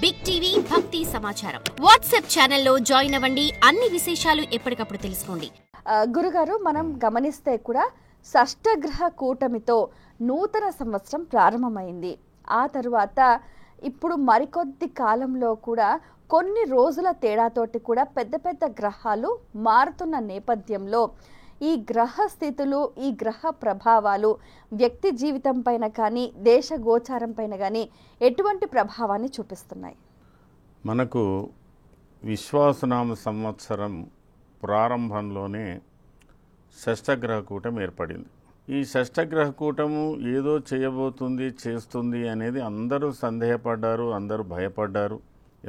Big TV భక్తి సమాచారం WhatsApp ఛానల్లో జాయిన్ అవ్వండి. అన్ని విశేషాలు ఎప్పటికప్పుడు తెలుసుకోండి. గురుగారు, మనం గమనిస్తే కూడా షష్టగ్రహ కూటమితో నూతన సంవత్సరం ప్రారంభమైంది. ఆ తరువాత ఇప్పుడు మరికొద్ది కాలంలో కూడా కొన్ని రోజుల తేడాతోటి కూడా పెద్ద పెద్ద గ్రహాలు మారుతున్న నేపథ్యంలో ఈ గ్రహ స్థితులు, ఈ గ్రహ ప్రభావాలు వ్యక్తి జీవితం పైన కానీ దేశ గోచారం పైన కానీ ఎటువంటి ప్రభావాన్ని చూపిస్తున్నాయి? మనకు విశ్వాసనామ సంవత్సరం ప్రారంభంలోనే షష్టగ్రహ కూటం ఏర్పడింది. ఈ షష్టగ్రహ కూటము ఏదో చేయబోతుంది, చేస్తుంది అనేది అందరూ సందేహపడ్డారు, అందరూ భయపడ్డారు.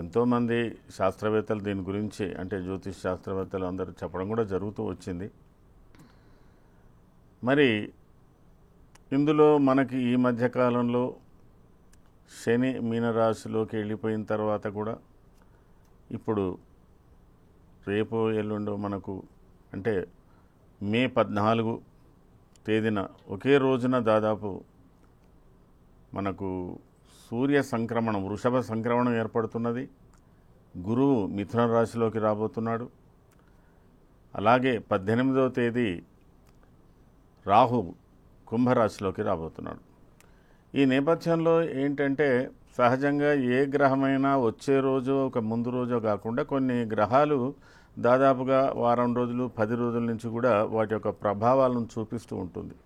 ఎంతోమంది శాస్త్రవేత్తలు దీని గురించి, అంటే జ్యోతిష్ శాస్త్రవేత్తలు అందరూ చెప్పడం కూడా జరుగుతూ వచ్చింది. మరి ఇందులో మనకి ఈ మధ్యకాలంలో శని మీనరాశిలోకి వెళ్ళిపోయిన తర్వాత కూడా ఇప్పుడు రేపు ఎల్లుండో మనకు అంటే మే 14 తేదీన ఒకే రోజున దాదాపు మనకు సూర్య సంక్రమణం, వృషభ సంక్రమణం ఏర్పడుతున్నది. గురువు మిథున రాశిలోకి రాబోతున్నాడు. అలాగే 18వ తేదీ రాహు కుంభరాశిలోకి రాబోతున్నాడు. ఈ నేపథ్యంలో ఏంటంటే సహజంగా ఏ గ్రహమైనా వచ్చే రోజు ఒక ముందు రోజో కాకుండా కొన్ని గ్రహాలు దాదాపుగా వారం రోజులు 10 రోజుల నుంచి కూడా వాటి యొక్క ప్రభావాలను చూపిస్తూ ఉంటుంది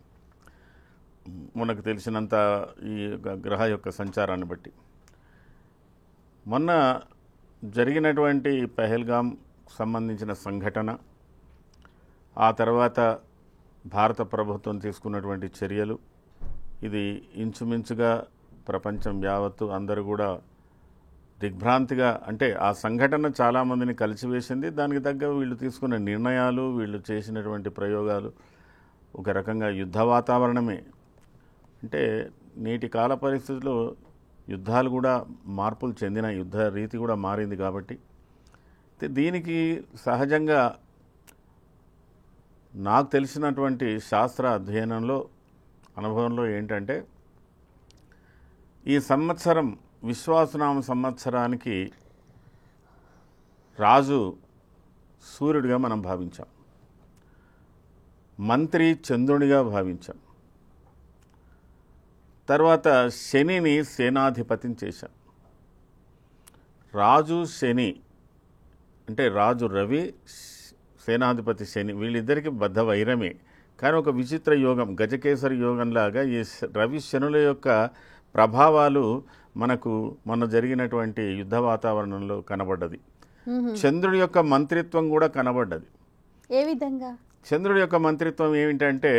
మనకు తెలిసినంత ఈ గ్రహ యొక్క సంచారాన్ని బట్టి. మొన్న జరిగినటువంటి పహల్గామ్ సంబంధించిన సంఘటన, ఆ తర్వాత భారత ప్రభుత్వం తీసుకున్నటువంటి చర్యలు, ఇది ఇంచుమించుగా ప్రపంచం యావత్తు అందరూ కూడా దిగ్భ్రాంతిగా, అంటే ఆ సంఘటన చాలామందిని కలిసివేసింది. దానికి తగ్గ వీళ్ళు తీసుకున్న నిర్ణయాలు, వీళ్ళు చేసినటువంటి ప్రయోగాలు ఒక రకంగా యుద్ధ వాతావరణమే. అంటే నేటి కాల పరిస్థితుల్లో యుద్ధాలు కూడా మార్పులు చెందిన, యుద్ధ రీతి కూడా మారింది. కాబట్టి దీనికి సహజంగా నాకు తెలిసినటువంటి శాస్త్ర అధ్యయనంలో, అనుభవంలో ఏంటంటే ఈ సంవత్సరం విశ్వాసనామ సంవత్సరానికి రాజు సూర్యుడిగా మనం భావించాం, మంత్రి చంద్రునిగా భావించాం, తర్వాత శనిని సేనాధిపతిని చేశాం. రాజు శని అంటే రాజు రవి, సేనాధిపతి శని, వీళ్ళిద్దరికీ బద్ధ వైరమే. కానీ ఒక విచిత్ర యోగం, గజకేసరి యోగంలాగా ఈ రవి శనుల యొక్క ప్రభావాలు మనకు మొన్న జరిగినటువంటి యుద్ధ వాతావరణంలో కనబడ్డది. చంద్రుడి యొక్క మంత్రిత్వం కూడా కనబడ్డది. ఏ విధంగా? చంద్రుడి యొక్క మంత్రిత్వం ఏమిటంటే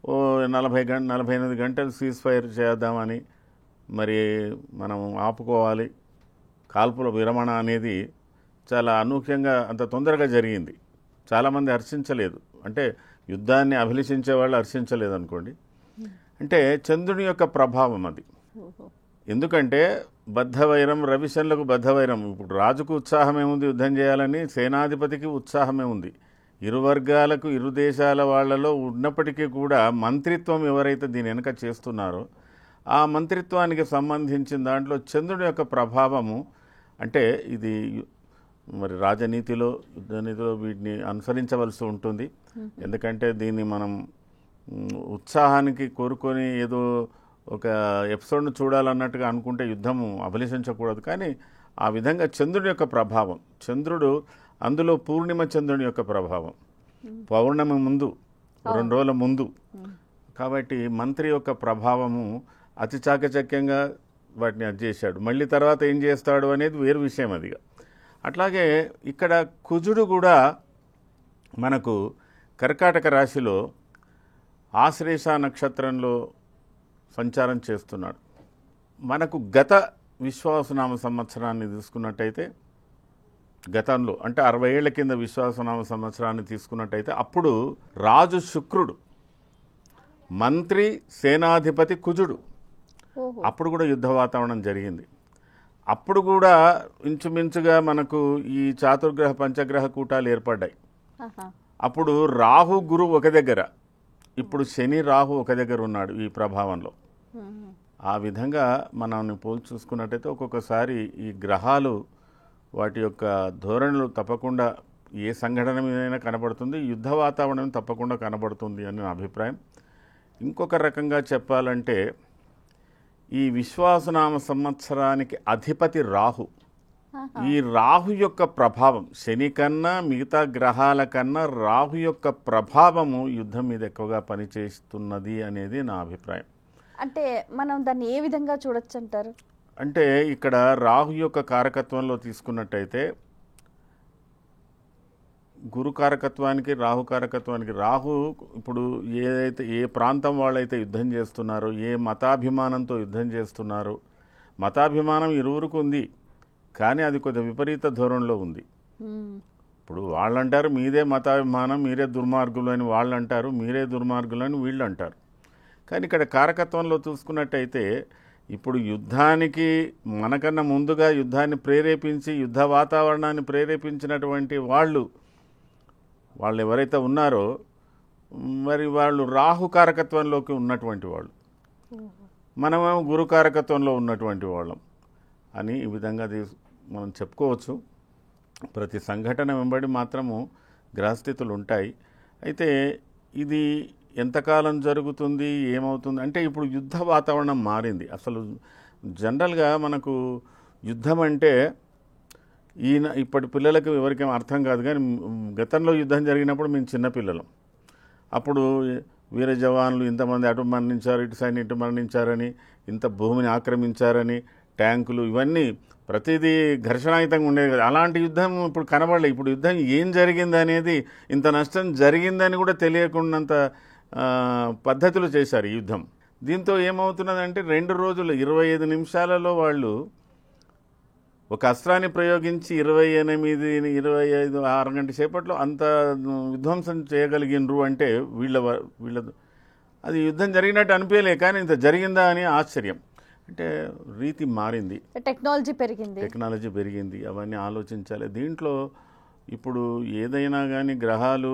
48 గంటలు సీజ్ ఫైర్ చేద్దామని, మరి మనం ఆపుకోవాలి, కాల్పుల విరమణ అనేది చాలా అనూహ్యంగా అంత తొందరగా జరిగింది. చాలామంది హర్షించలేదు, అంటే యుద్ధాన్ని అభిలషించే వాళ్ళు హర్షించలేదు అనుకోండి. అంటే చంద్రుని యొక్క ప్రభావం అది. ఎందుకంటే బద్ధవైరం, రవిశనులకు బద్ధవైరం. ఇప్పుడు రాజుకు ఉత్సాహమే ఉంది యుద్ధం చేయాలని, సేనాధిపతికి ఉత్సాహమే ఉంది. ఇరు వర్గాలకు, ఇరు దేశాల వాళ్లలో ఉన్నప్పటికీ కూడా మంత్రిత్వం ఎవరైతే దీని వెనుక చేస్తున్నారో ఆ మంత్రిత్వానికి సంబంధించిన దాంట్లో చంద్రుడి యొక్క ప్రభావము, అంటే ఇది మరి రాజనీతిలో, యుద్ధనీతిలో వీటిని అనుసరించవలసి ఉంటుంది. ఎందుకంటే దీన్ని మనం ఉత్సాహానికి కోరుకొని ఏదో ఒక ఎపిసోడ్ను చూడాలన్నట్టుగా అనుకుంటే యుద్ధము అభిలషించకూడదు. కానీ ఆ విధంగా చంద్రుడి యొక్క ప్రభావం, చంద్రుడు అందులో పూర్ణిమ చంద్రుని యొక్క ప్రభావం పౌర్ణమి ముందు 2 రోజుల ముందు. కాబట్టి మంత్రి యొక్క ప్రభావము అతి చాకచక్యంగా వాటిని అది చేశాడు. మళ్ళీ తర్వాత ఏం చేస్తాడు అనేది వేరు విషయం. అదిగా అట్లాగే ఇక్కడ కుజుడు కూడా మనకు కర్కాటక రాశిలో ఆశ్లేష నక్షత్రంలో సంచారం చేస్తున్నాడు. మనకు గత విశ్వాసనామ సంవత్సరాన్ని తీసుకున్నట్టయితే, గతంలో అంటే 60 ఏళ్ల కింద విశ్వాసనామ సంవత్సరాన్ని తీసుకున్నట్టయితే అప్పుడు రాజు శుక్రుడు, మంత్రి సేనాధిపతి కుజుడు. అప్పుడు కూడా యుద్ధ వాతావరణం జరిగింది. అప్పుడు కూడా ఇంచుమించుగా మనకు ఈ చాతుర్గ్రహ పంచగ్రహ కూటాలు ఏర్పడ్డాయి. అప్పుడు రాహు గురు ఒక దగ్గర, ఇప్పుడు శని రాహు ఒక దగ్గర ఉన్నాడు ఈ ప్రభావంలో. ఆ విధంగా మనం పోల్చి చూసుకున్నట్టయితే ఒక్కొక్కసారి ఈ గ్రహాలు వాటి యొక్క ధోరణులు తప్పకుండా ఏ సంఘటన మీదైనా కనబడుతుంది, యుద్ధ వాతావరణం తప్పకుండా కనబడుతుంది అని నా అభిప్రాయం. ఇంకొక రకంగా చెప్పాలంటే ఈ విశ్వాసనామ సంవత్సరానికి అధిపతి రాహు. ఈ రాహు యొక్క ప్రభావం శని కన్నా మిగతా గ్రహాల కన్నా రాహు యొక్క ప్రభావము యుద్ధం మీద ఎక్కువగా పనిచేస్తున్నది అనేది నా అభిప్రాయం. అంటే మనం దాన్ని ఏ విధంగా చూడొచ్చు అంటారు? అంటే ఇక్కడ రాహు యొక్క కారకత్వంలో తీసుకున్నట్టయితే గురు కారకత్వానికి రాహు కారకత్వానికి రాహు ఇప్పుడు ఏ ప్రాంతం వాళ్ళైతే యుద్ధం చేస్తున్నారో, ఏ మతాభిమానంతో యుద్ధం చేస్తున్నారో, మతాభిమానం ఇరువురికి ఉంది కానీ అది కొద్దిగా విపరీత ధోరణిలో ఉంది. ఇప్పుడు వాళ్ళు అంటారు మీదే మతాభిమానం, మీరే దుర్మార్గులు అని వాళ్ళు అంటారు, మీరే దుర్మార్గులు అని వీళ్ళు అంటారు. కానీ ఇక్కడ కారకత్వంలో చూసుకున్నట్టయితే ఇప్పుడు యుద్ధానికి మనకన్నా ముందుగా యుద్ధాన్ని ప్రేరేపించి యుద్ధ వాతావరణాన్ని ప్రేరేపించినటువంటి వాళ్ళు ఎవరైతే ఉన్నారో మరి వాళ్ళు రాహు కారకత్వంలోకి ఉన్నటువంటి వాళ్ళు, మనమేమో గురు కారకత్వంలో ఉన్నటువంటి వాళ్ళం అని ఈ విధంగా మనం చెప్పుకోవచ్చు. ప్రతి సంఘటన వెంబడి మాత్రము గ్రహస్థితులు ఉంటాయి. అయితే ఇది ఎంతకాలం జరుగుతుంది, ఏమవుతుంది అంటే ఇప్పుడు యుద్ధ వాతావరణం మారింది. అసలు జనరల్గా మనకు యుద్ధం అంటే ఇప్పటి పిల్లలకు ఎవరికేం అర్థం కాదు, కానీ గతంలో యుద్ధం జరిగినప్పుడు మేము చిన్నపిల్లలం. అప్పుడు వీర జవాన్లు ఇంతమంది అటు మరణించారు, ఇటు సైన్యం ఇటు మరణించారని, ఇంత భూమిని ఆక్రమించారని, ట్యాంకులు ఇవన్నీ ప్రతిదీ ఘర్షణాయుతంగా ఉండేది కదా. అలాంటి యుద్ధం ఇప్పుడు కనబడలేదు. ఇప్పుడు యుద్ధం ఏం జరిగింది అనేది, ఇంత నష్టం జరిగిందని కూడా తెలియకున్నంత పద్ధతులు చేశారు ఈ యుద్ధం. దీంతో ఏమవుతున్నదంటే 2 రోజులు 25 నిమిషాలలో వాళ్ళు ఒక అస్త్రాన్ని ప్రయోగించి 25 అరగంట సేపట్లో అంత విధ్వంసం చేయగలిగినరు అంటే వీళ్ళ అది యుద్ధం జరిగినట్టు అనిపించలే, కానీ ఇంత జరిగిందా అని ఆశ్చర్యం. అంటే రీతి మారింది, టెక్నాలజీ పెరిగింది, అవన్నీ ఆలోచించాలి. దీంట్లో ఇప్పుడు ఏదైనా కానీ గ్రహాలు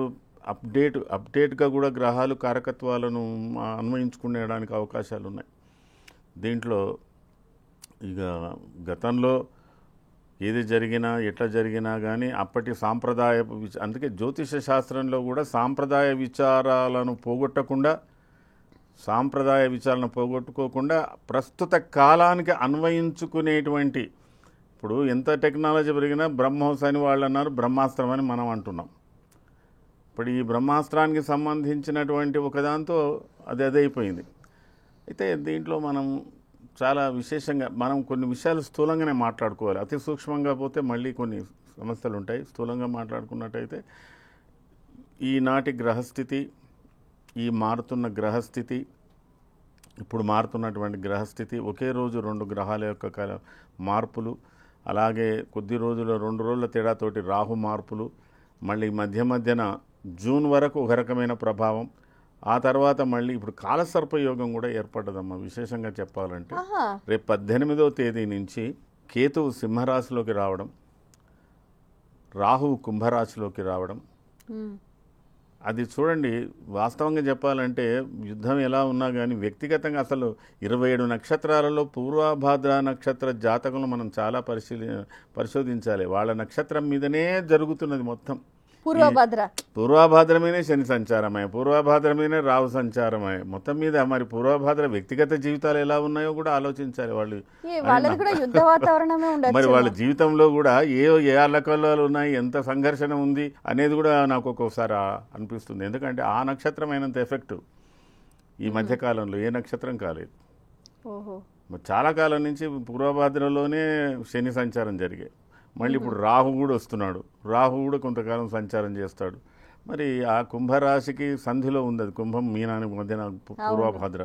అప్డేట్గా కూడా గ్రహాలు కారకత్వాలను అన్వయించుకునేడానికి అవకాశాలు ఉన్నాయి. దీంట్లో ఇక గతంలో ఏది జరిగినా ఎట్లా జరిగినా కానీ అప్పటి సాంప్రదాయ అందుకే జ్యోతిష శాస్త్రంలో కూడా సాంప్రదాయ విచారాలను పోగొట్టుకోకుండా ప్రస్తుత కాలానికి అన్వయించుకునేటువంటి, ఇప్పుడు ఎంత టెక్నాలజీ పెరిగినా బ్రహ్మోస్ అని వాళ్ళు అన్నారు, బ్రహ్మాస్త్రం అని మనం అంటున్నాం. ఇప్పుడు ఈ బ్రహ్మాస్త్రానికి సంబంధించినటువంటి ఒకదాంతో అది అదైపోయింది. అయితే దీంట్లో మనం చాలా విశేషంగా మనం కొన్ని విషయాలు స్థూలంగానే మాట్లాడుకోవాలి. అతి సూక్ష్మంగా పోతే మళ్ళీ కొన్ని సమస్యలు ఉంటాయి. స్థూలంగా మాట్లాడుకున్నట్టయితే ఈనాటి గ్రహస్థితి, ఈ మారుతున్న గ్రహస్థితి, ఇప్పుడు మారుతున్నటువంటి గ్రహస్థితి, ఒకే రోజు 2 గ్రహాల యొక్క మార్పులు, అలాగే కొద్ది రోజుల 2 రోజుల తేడాతోటి రాహు మార్పులు, మళ్ళీ మధ్యన జూన్ వరకు ఒక రకమైన ప్రభావం, ఆ తర్వాత మళ్ళీ ఇప్పుడు కాలసర్పయోగం కూడా ఏర్పడ్డదమ్మా. విశేషంగా చెప్పాలంటే రేపు 18వ తేదీ నుంచి కేతువు సింహరాశిలోకి రావడం, రాహువు కుంభరాశిలోకి రావడం. అది చూడండి, వాస్తవంగా చెప్పాలంటే యుద్ధం ఎలా ఉన్నా కానీ వ్యక్తిగతంగా అసలు 27 నక్షత్రాలలో పూర్వభాద్ర నక్షత్ర జాతకులను మనం చాలా పరిశోధించాలి. వాళ్ళ నక్షత్రం మీదనే జరుగుతున్నది మొత్తం. పూర్వభాద్రమేనే శని సంచారమే, పూర్వభాద్రమేనే రాహు సంచారమే, మొత్తం మీద మరి పూర్వభాద్ర వ్యక్తిగత జీవితాలు ఎలా ఉన్నాయో కూడా ఆలోచించాలి వాళ్ళు. మరి వాళ్ళ జీవితంలో కూడా ఏ అల్లకల్లాలు ఉన్నాయి, ఎంత సంఘర్షణ ఉంది అనేది కూడా నాకు ఒక్కొక్కసారి అనిపిస్తుంది. ఎందుకంటే ఆ నక్షత్రం అయినంత ఎఫెక్ట్ ఈ మధ్యకాలంలో ఏ నక్షత్రం కాలేదు. చాలా కాలం నుంచి పూర్వభాద్రలోనే శని సంచారం జరిగే, మళ్ళీ ఇప్పుడు రాహు కూడా వస్తున్నాడు, రాహు కూడా కొంతకాలం సంచారం చేస్తాడు. మరి ఆ కుంభరాశికి సంధిలో ఉంది, అది కుంభం మీనానికి మధ్యన పూర్వభాద్ర.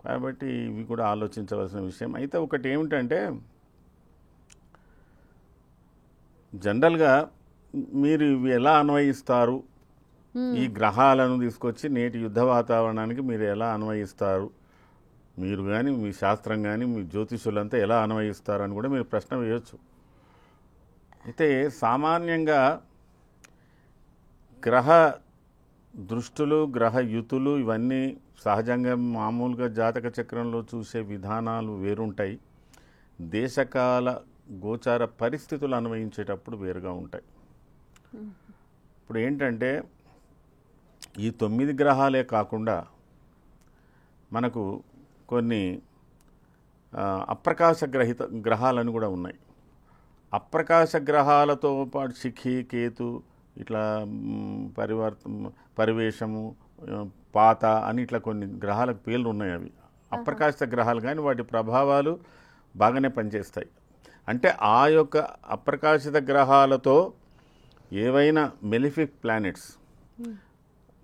కాబట్టి ఇవి కూడా ఆలోచించవలసిన విషయం. అయితే ఒకటి ఏమిటంటే జనరల్గా మీరు ఇవి ఎలా అన్వయిస్తారు, ఈ గ్రహాలను తీసుకొచ్చి నేటి యుద్ధ వాతావరణానికి మీరు ఎలా అన్వయిస్తారు, మీరు కానీ మీ శాస్త్రం కానీ మీ జ్యోతిషులంతా ఎలా అన్వయిస్తారు అని కూడా మీరు ప్రశ్న వేయచ్చు. అయితే సామాన్యంగా గ్రహ దృష్టులు, గ్రహ యుతులు ఇవన్నీ సహజంగా మామూలుగా జాతక చక్రంలో చూసే విధానాలు వేరుంటాయి, దేశకాల గోచార పరిస్థితులు అన్వయించేటప్పుడు వేరుగా ఉంటాయి. ఇప్పుడు ఏంటంటే ఈ 9 గ్రహాలే కాకుండా మనకు కొన్ని అప్రకాశ గ్రహాలను కూడా ఉన్నాయి. అప్రకాశ గ్రహాలతో పాటు శిఖి, కేతు, ఇట్లా పరివేశము, పాత అని ఇట్లా కొన్ని గ్రహాలకు పేర్లు ఉన్నాయి. అవి అప్రకాశ గ్రహాలు, కానీ వాటి ప్రభావాలు బాగానే పనిచేస్తాయి. అంటే ఆ యొక్క అప్రకాశిత గ్రహాలతో ఏవైనా మెలిఫిక్ ప్లానెట్స్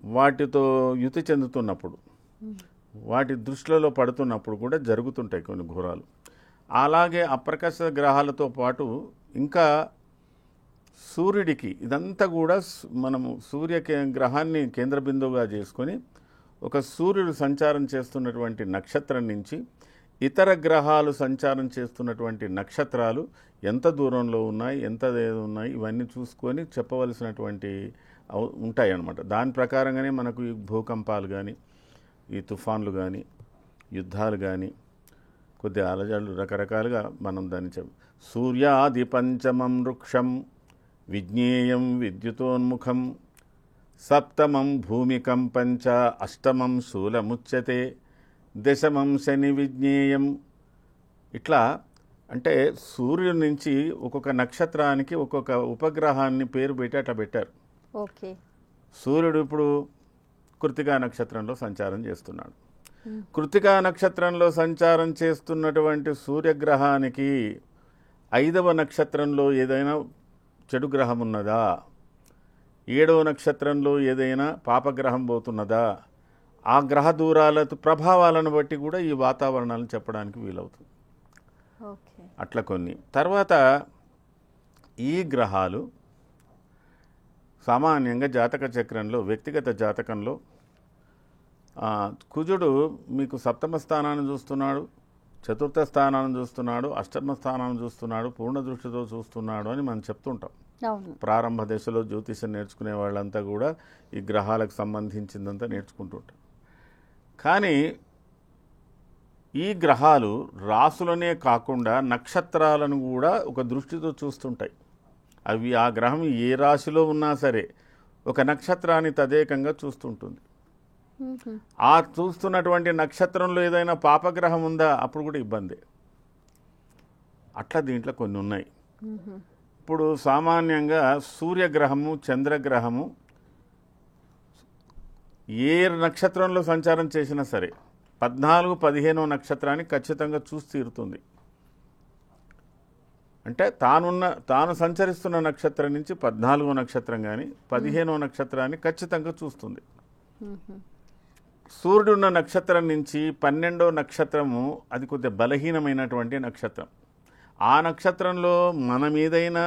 వాటితో యుతి చెందుతున్నప్పుడు, వాటి దృష్టిలో పడుతున్నప్పుడు కూడా జరుగుతుంటాయి కొన్ని ఘోరాలు. అలాగే అప్రకాశ గ్రహాలతో పాటు ఇంకా సూర్యుడికి, ఇదంతా కూడా మనము సూర్య గ్రహాన్ని కేంద్ర బిందువుగా చేసుకొని ఒక సూర్యుడు సంచారం చేస్తున్నటువంటి నక్షత్రం నుంచి ఇతర గ్రహాలు సంచారం చేస్తున్నటువంటి నక్షత్రాలు ఎంత దూరంలో ఉన్నాయి, ఎంత ఉన్నాయి, ఇవన్నీ చూసుకొని చెప్పవలసినటువంటి ఉంటాయి అన్నమాట. దాని ప్రకారంగానే మనకు ఈ భూకంపాలు కానీ, ఈ తుఫాన్లు కానీ, యుద్ధాలు కానీ, కొద్ది అలజడులు, రకరకాలుగా మనం దాన్ని సూర్యాది పంచమం వృక్షం విజ్ఞేయం విద్యుతోన్ముఖం సప్తమం భూమికం పంచ అష్టమం శూలముచ్యతే దశమం శని విజ్ఞేయం. ఇట్లా అంటే సూర్యుడి నుంచి ఒక్కొక్క నక్షత్రానికి ఒక్కొక్క ఉపగ్రహాన్ని పేరు పెట్టి అట్లా పెట్టారు. ఓకే. సూర్యుడు ఇప్పుడు కృత్తికా నక్షత్రంలో సంచారం చేస్తున్నాడు. కృత్తికా నక్షత్రంలో సంచారం చేస్తున్నటువంటి సూర్యగ్రహానికి 5వ నక్షత్రంలో ఏదైనా చెడు గ్రహం ఉన్నదా, 7వ నక్షత్రంలో ఏదైనా పాపగ్రహం పోతున్నదా, ఆ గ్రహ దూరాల ప్రభావాలను బట్టి కూడా ఈ వాతావరణాలను చెప్పడానికి వీలవుతుంది. అట్లా కొన్ని. తర్వాత ఈ గ్రహాలు సామాన్యంగా జాతక చక్రంలో, వ్యక్తిగత జాతకంలో కుజుడు మీకు 7వ స్థానాన్ని చూస్తున్నాడు, 4వ స్థానాన్ని చూస్తున్నాడు, 8వ స్థానాన్ని చూస్తున్నాడు, పూర్ణ దృష్టితో చూస్తున్నాడు అని మనం చెప్తుంటాం. ప్రారంభ దశలో జ్యోతిషం నేర్చుకునే వాళ్ళంతా కూడా ఈ గ్రహాలకు సంబంధించిందంతా నేర్చుకుంటుంటారు. కానీ ఈ గ్రహాలు రాసులనే కాకుండా నక్షత్రాలను కూడా ఒక దృష్టితో చూస్తుంటాయి. అవి ఆ గ్రహం ఏ రాశిలో ఉన్నా సరే ఒక నక్షత్రాన్ని తదేకంగా చూస్తుంటుంది. ఆ చూస్తున్నటువంటి నక్షత్రంలో ఏదైనా పాపగ్రహం ఉందా అప్పుడు కూడా ఇబ్బంది. అట్లా దీంట్లో కొన్ని ఉన్నాయి. ఇప్పుడు సామాన్యంగా సూర్యగ్రహము, చంద్రగ్రహము ఏ నక్షత్రంలో సంచారం చేసినా సరే 14, 15వ నక్షత్రాన్ని ఖచ్చితంగా చూసి తీరుతుంది. అంటే తాను సంచరిస్తున్న నక్షత్రం నుంచి 14వ నక్షత్రం కానీ 15వ నక్షత్రాన్ని ఖచ్చితంగా చూస్తుంది. సూర్యుడున్న నక్షత్రం నుంచి 12వ నక్షత్రము అది కొద్దిగా బలహీనమైనటువంటి నక్షత్రం. ఆ నక్షత్రంలో మనం ఏదైనా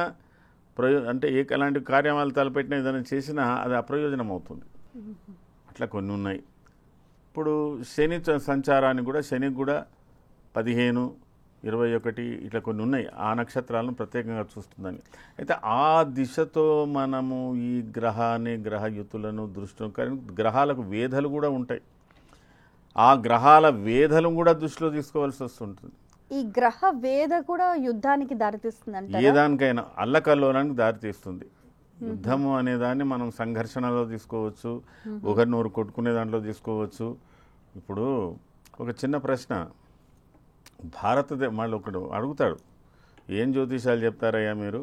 అంటే ఎలాంటి కార్యక్రమాలు తలపెట్టినా ఏదైనా చేసినా అది అప్రయోజనం అవుతుంది. అట్లా కొన్ని ఉన్నాయి. ఇప్పుడు శని సంచారాన్ని కూడా, శనికి కూడా 15, 21 ఇట్లా కొన్ని ఉన్నాయి. ఆ నక్షత్రాలను ప్రత్యేకంగా చూస్తుందని. అయితే ఆ దిశతో మనము ఈ గ్రహయుతులను దృష్టిలో, కానీ గ్రహాలకు వేధలు కూడా ఉంటాయి. ఆ గ్రహాల వేధలు కూడా దృష్టిలో తీసుకోవాల్సి వస్తుంటుంది. ఈ గ్రహ వేధ కూడా యుద్ధానికి దారితీస్తుంది. ఏ దానికైనా అల్లకల్లోలానికి దారితీస్తుంది. యుద్ధము అనే దాన్ని మనం సంఘర్షణలో తీసుకోవచ్చు, ఒకరినొకరు కొట్టుకునే దాంట్లో తీసుకోవచ్చు. ఇప్పుడు ఒక చిన్న ప్రశ్న, మళ్ళీ ఒకడు అడుగుతాడు, ఏం జ్యోతిషాలు చెప్తారయ్యా మీరు,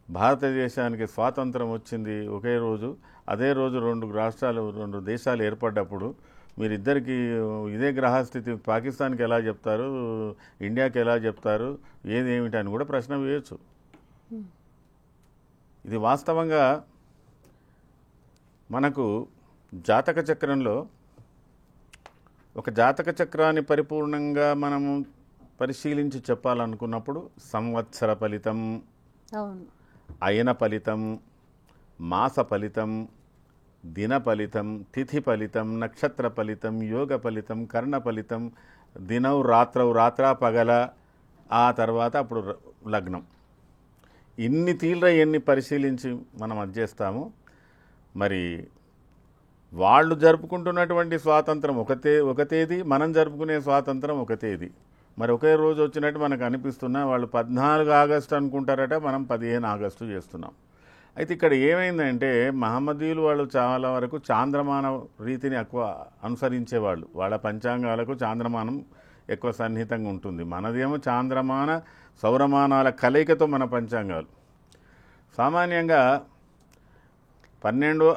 భారతదేశానికి స్వాతంత్రం వచ్చింది ఒకే రోజు, అదే రోజు 2 దేశాలు ఏర్పడ్డప్పుడు మీరిద్దరికి ఇదే గ్రహస్థితి పాకిస్తాన్కి ఎలా చెప్తారు, ఇండియాకి ఎలా చెప్తారు, ఏమిటి అని కూడా ప్రశ్న వేయచ్చు. ఇది వాస్తవంగా మనకు జాతక చక్రంలో ఒక జాతక చక్రాన్ని పరిపూర్ణంగా మనము పరిశీలించి చెప్పాలనుకున్నప్పుడు సంవత్సర ఫలితం, అయన ఫలితం, మాస ఫలితం, దిన ఫలితం, తిథి ఫలితం, నక్షత్ర ఫలితం, యోగ ఫలితం, కర్ణ ఫలితం, దినవు రాత్రా పగల, ఆ తర్వాత అప్పుడు లగ్నం, ఇన్ని తీవ్ర ఎన్ని పరిశీలించి మనం అది చేస్తాము. మరి వాళ్ళు జరుపుకుంటున్నటువంటి స్వాతంత్రం ఒక తేదీ, మనం జరుపుకునే స్వాతంత్రం ఒక తేదీ. మరి ఒకే రోజు వచ్చినట్టు మనకు అనిపిస్తున్నా వాళ్ళు 14 ఆగస్టు అనుకుంటారట, మనం 15 ఆగస్టు చేస్తున్నాం. అయితే ఇక్కడ ఏమైందంటే మహమ్మదీయులు వాళ్ళు చాలా వరకు చాంద్రమాన రీతిని ఎక్కువ అనుసరించేవాళ్ళు. వాళ్ళ పంచాంగాలకు చాంద్రమానం ఎక్కువ సన్నిహితంగా ఉంటుంది. మనదేమో చాంద్రమాన సౌరమానాల కలయికతో మన పంచాంగాలు. సామాన్యంగా 12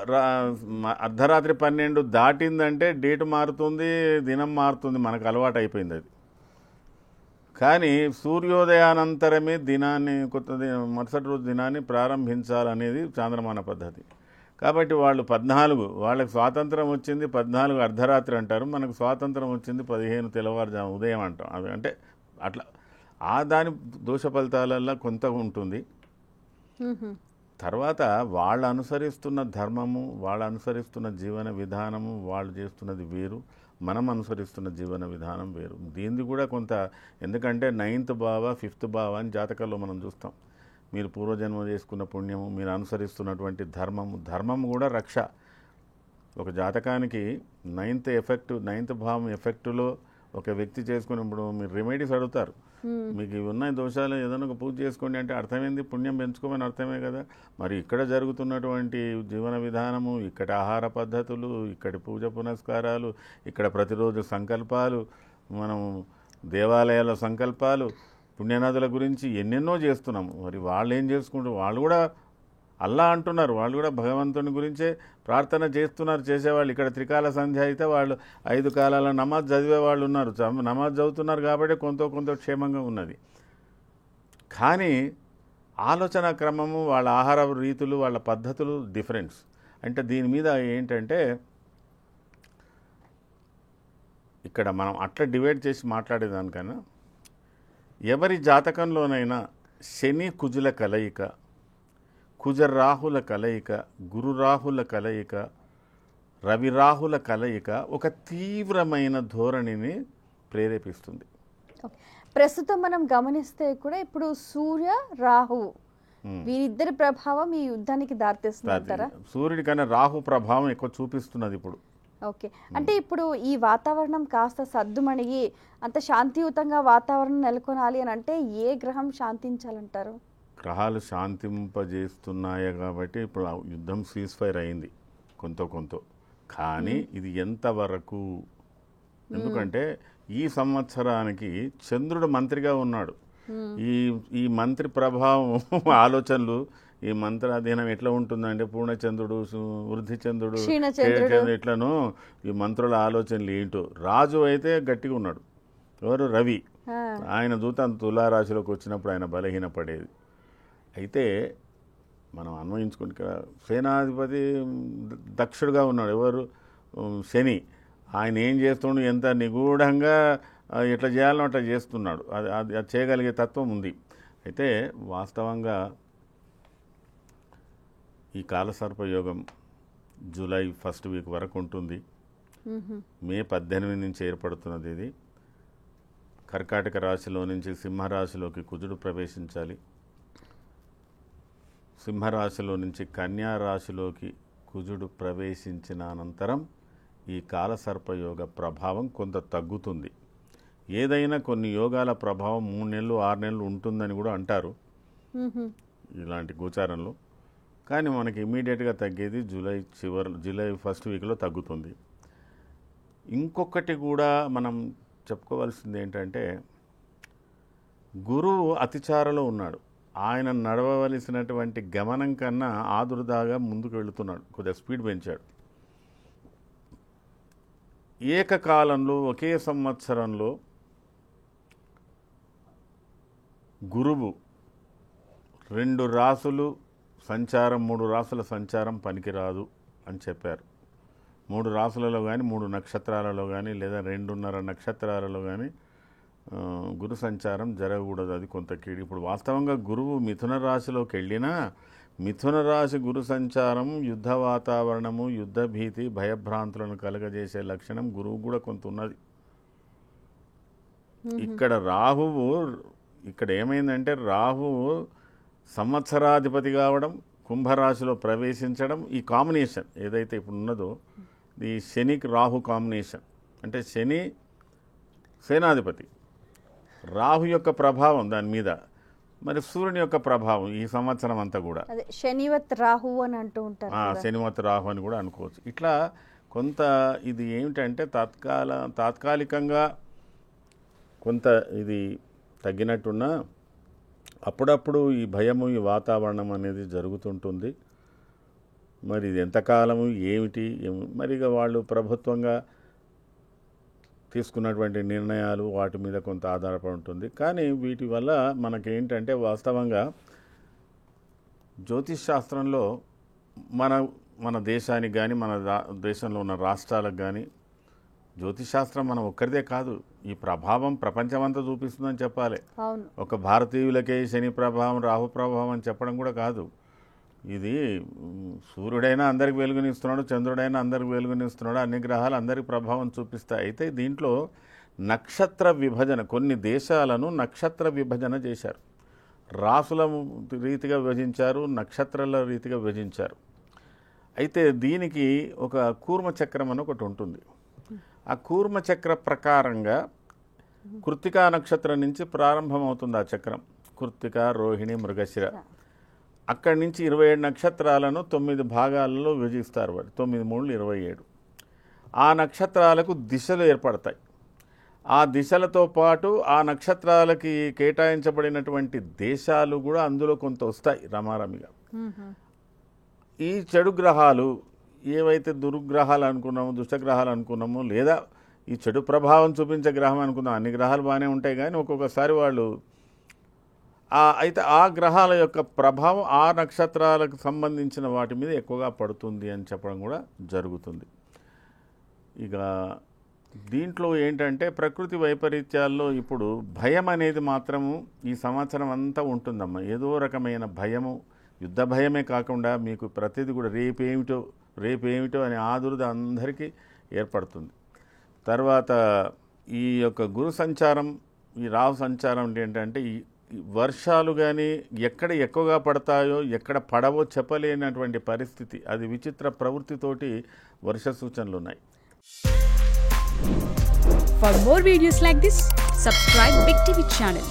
అర్ధరాత్రి 12 దాటిందంటే డేట్ మారుతుంది, దినం మారుతుంది, మనకు అలవాటు అయిపోయింది అది. కానీ సూర్యోదయానంతరమే దినాన్ని మరుసటి రోజు దినాన్ని ప్రారంభించాలనేది చాంద్రమాన పద్ధతి. కాబట్టి వాళ్ళు 14, వాళ్ళకి స్వాతంత్రం వచ్చింది 14 అర్ధరాత్రి అంటారు, మనకు స్వాతంత్రం వచ్చింది 15 తెల్లవారుజాము ఉదయం అంటాం. అవి అంటే అట్లా దాని దోష ఫలితాలల్లో కొంత ఉంటుంది. తర్వాత వాళ్ళు అనుసరిస్తున్న ధర్మము, వాళ్ళు అనుసరిస్తున్న జీవన విధానము, వాళ్ళు చేస్తున్నది వేరు, మనం అనుసరిస్తున్న జీవన విధానం వేరు. దీనిది కూడా కొంత, ఎందుకంటే 9th భావ 5th భావ అని జాతకాల్లో మనం చూస్తాం. మీరు పూర్వజన్మ చేసుకున్న పుణ్యము, మీరు అనుసరిస్తున్నటువంటి ధర్మము కూడా రక్ష. ఒక జాతకానికి 9th భావం ఎఫెక్టులో ఒక వ్యక్తి చేసుకున్నప్పుడు మీరు రెమెడీస్ అడుగుతారు, మీకు ఇవి ఉన్నాయి దోషాలు, ఏదైనా ఒక పూజ చేసుకోండి అంటే అర్థమైంది, పుణ్యం పెంచుకోమని అర్థమే కదా. మరి ఇక్కడ జరుగుతున్నటువంటి జీవన విధానము, ఇక్కడ ఆహార పద్ధతులు, ఇక్కడి పూజ పునస్కారాలు, ఇక్కడ ప్రతిరోజు సంకల్పాలు, మనం దేవాలయాల సంకల్పాలు, పుణ్యనదుల గురించి ఎన్నెన్నో చేస్తున్నాము. మరి వాళ్ళు ఏం చేసుకుంటారు? వాళ్ళు కూడా అల్లా అంటున్నారు, వాళ్ళు కూడా భగవంతుని గురించే ప్రార్థన చేస్తున్నారు, చేసేవాళ్ళు. ఇక్కడ త్రికాల సంధ్య అయితే వాళ్ళు 5 కాలాల నమాజ్ చదివే వాళ్ళు ఉన్నారు, నమాజ్ చదువుతున్నారు కాబట్టి కొంత క్షేమంగా ఉన్నది. కానీ ఆలోచన క్రమము, వాళ్ళ ఆహార రీతులు, వాళ్ళ పద్ధతులు డిఫరెన్స్. అంటే దీని మీద ఏంటంటే ఇక్కడ మనం అట్లా డివైడ్ చేసి మాట్లాడేదానికన్నా, ఎవరి జాతకంలోనైనా శని కుజుల కలయిక, కుజరాహుల కలయిక, గురురాహుల కలయిక, రవిరాహుల కలయిక ఒక తీవ్రమైన ధోరణిని ప్రేరేపిస్తుంది. ప్రస్తుతం మనం గమనిస్తే కూడా ఇప్పుడు సూర్య రాహు వీరిద్దరి ప్రభావం ఈ యుద్ధానికి దారితీస్తుంటారా? సూర్యుడి కన్నా రాహు ప్రభావం ఎక్కువ చూపిస్తున్నది ఇప్పుడు. ఓకే, అంటే ఇప్పుడు ఈ వాతావరణం కాస్త సద్దుమణిగి అంత శాంతియుతంగా వాతావరణం నెలకొనాలి అని అంటే ఏ గ్రహం శాంతించాలంటారు? గ్రహాలు శాంతింపజేస్తున్నాయి కాబట్టి ఇప్పుడు యుద్ధం సీజ్ఫైర్ అయింది కొంత. కానీ ఇది ఎంతవరకు? ఎందుకంటే ఈ సంవత్సరానికి చంద్రుడు మంత్రిగా ఉన్నాడు. ఈ మంత్రి ప్రభావం ఆలోచనలు, ఈ మంత్రాధీనం ఎట్లా ఉంటుందంటే పూర్ణచంద్రుడు, వృద్ధి చంద్రుడు, ఎట్లను ఈ మంత్రుల ఆలోచనలు ఏంటో. రాజు అయితే గట్టిగా ఉన్నాడు, ఎవరు? రవి. ఆయన దూత తులారాశిలోకి వచ్చినప్పుడు ఆయన బలహీనపడేది. అయితే మనం అన్వయించుకుంటే సేనాధిపతి దక్షుడుగా ఉన్నాడు, ఎవరు? శని. ఆయన ఏం చేస్తుండు, ఎంత నిగూఢంగా ఎట్లా చేయాలో అట్లా చేస్తున్నాడు. అది చేయగలిగే తత్వం ఉంది. అయితే వాస్తవంగా ఈ కాలసర్ప యోగం జూలై 1st వీక్ వరకు ఉంటుంది. మే 18 నుంచి ఏర్పడుతున్నది. ఇది కర్కాటక రాశిలో నుంచి సింహరాశిలోకి కుజుడు ప్రవేశించాలి. సింహరాశిలో నుంచి కన్యా రాశిలోకి కుజుడు ప్రవేశించిన అనంతరం ఈ కాలసర్పయోగ ప్రభావం కొంత తగ్గుతుంది. ఏదైనా కొన్ని యోగాల ప్రభావం 3 నెలలు 6 నెలలు ఉంటుందని కూడా అంటారు ఇలాంటి గోచారంలో. కానీ మనకి ఇమీడియట్గా తగ్గేది జూలై 1st వీక్లో తగ్గుతుంది. ఇంకొకటి కూడా మనం చెప్పుకోవాల్సింది ఏంటంటే, గురువు అతిచారలో ఉన్నాడు. ఆయన నడవవలసినటువంటి గమనం కన్నా ఆదుర్దాగా ముందుకు వెళుతున్నాడు, కొద్దిగా స్పీడ్ పెంచాడు. ఏకకాలంలో ఒకే సంవత్సరంలో గురువు 2 రాసులు సంచారం, 3 రాసుల సంచారం పనికిరాదు అని చెప్పారు. 3 రాసులలో కానీ 3 నక్షత్రాలలో కానీ లేదా 2.5 నక్షత్రాలలో కానీ గురు సంచారం జరగకూడదు, అది కొంత కీడు. ఇప్పుడు వాస్తవంగా గురువు మిథున రాశిలోకి వెళ్ళినా మిథున రాశి గురు సంచారం యుద్ధ వాతావరణము, యుద్ధ భీతి, భయభ్రాంతులను కలగజేసే లక్షణం గురువు కూడా కొంత ఉన్నది. ఇక్కడ రాహువు, ఇక్కడ ఏమైందంటే రాహువు సంవత్సరాధిపతి కావడం, కుంభరాశిలో ప్రవేశించడం, ఈ కాంబినేషన్ ఏదైతే ఇప్పుడు ఉన్నదో ఈ శనికి రాహు కాంబినేషన్, అంటే శని సేనాధిపతి, రాహు యొక్క ప్రభావం దాని మీద, మరి సూర్యుని యొక్క ప్రభావం ఈ సంవత్సరం అంతా కూడా అదే శనివత్ రాహు అని అంటూ ఉంటారు కదా. శనిమత రాహు అని కూడా అనుకోవచ్చు. ఇట్లా కొంత ఇది ఏమిటంటే తాత్కాలికంగా కొంత ఇది తగ్గినట్టున్నా అప్పుడప్పుడు ఈ భయము, ఈ వాతావరణం అనేది జరుగుతుంటుంది. మరి ఇది ఎంతకాలము ఏమిటి మరి ఇక వాళ్ళు ప్రభుత్వంగా తీసుకున్నటువంటి నిర్ణయాలు వాటి మీద కొంత ఆధారపడి ఉంటుంది. కానీ వీటి వల్ల మనకేంటంటే వాస్తవంగా జ్యోతిష్ శాస్త్రంలో మన దేశానికి కానీ మన దేశంలో ఉన్న రాష్ట్రాలకు కానీ జ్యోతిష్ శాస్త్రం మనం ఒక్కరిదే కాదు, ఈ ప్రభావం ప్రపంచమంతా చూపిస్తుందని చెప్పాలి. ఒక భారతీయులకే శని ప్రభావం, రాహు ప్రభావం అని చెప్పడం కూడా కాదు. ఇది సూర్యుడైనా అందరికి వెలుగునిస్తున్నాడు, చంద్రుడైనా అందరికి వెలుగునిస్తున్నాడు, అన్ని గ్రహాలు అందరికి ప్రభావం చూపిస్తాయి. అయితే దీంట్లో నక్షత్ర విభజన, కొన్ని దేశాలను నక్షత్ర విభజన చేశారు, రాసుల రీతిగా విభజించారు, నక్షత్రాల రీతిగా విభజించారు. అయితే దీనికి ఒక కూర్మ చక్రం అని ఒకటి ఉంటుంది. ఆ కూర్మ చక్ర ప్రకారంగా కృత్తికా నక్షత్రం నుంచి ప్రారంభమవుతుంది ఆ చక్రం. కృత్తిక, రోహిణి, మృగశిర, అక్కడి నుంచి 27 నక్షత్రాలను 9 భాగాలలో విభజిస్తారు. 9 3 27. ఆ నక్షత్రాలకు దిశలు ఏర్పడతాయి. ఆ దిశలతో పాటు ఆ నక్షత్రాలకి కేటాయించబడినటువంటి దేశాలు కూడా అందులో కొంత వస్తాయి రమారమిగా. ఈ చెడు గ్రహాలు ఏవైతే దుర్గ్రహాలు అనుకున్నామో, దుష్టగ్రహాలు అనుకున్నామో, లేదా ఈ చెడు ప్రభావం చూపించే గ్రహం అనుకున్నాం, అన్ని గ్రహాలు బాగానే ఉంటాయి కానీ ఒక్కొక్కసారి వాళ్ళు అయితే ఆ గ్రహాల యొక్క ప్రభావం ఆ నక్షత్రాలకు సంబంధించిన వాటి మీద ఎక్కువగా పడుతుంది అని చెప్పడం కూడా జరుగుతుంది. ఇక దీంట్లో ఏంటంటే ప్రకృతి వైపరీత్యాల్లో ఇప్పుడు భయం అనేది మాత్రము ఈ సంవత్సరం అంతా ఉంటుందమ్మా. ఏదో రకమైన భయము, యుద్ధ భయమే కాకుండా మీకు ప్రతిదీ కూడా రేపేమిటో అనే ఆదుర్ద అందరికీ ఏర్పడుతుంది. తర్వాత ఈ యొక్క గురు సంచారం, ఈ రాహు సంచారం ఏంటంటే ఈ వర్షాలు కానీ ఎక్కడ ఎక్కువగా పడతాయో ఎక్కడ పడవో చెప్పలేనటువంటి పరిస్థితి, అది విచిత్ర ప్రవృత్తితోటి వర్ష సూచనలు ఉన్నాయి. For more videos like this, subscribe Big TV channel.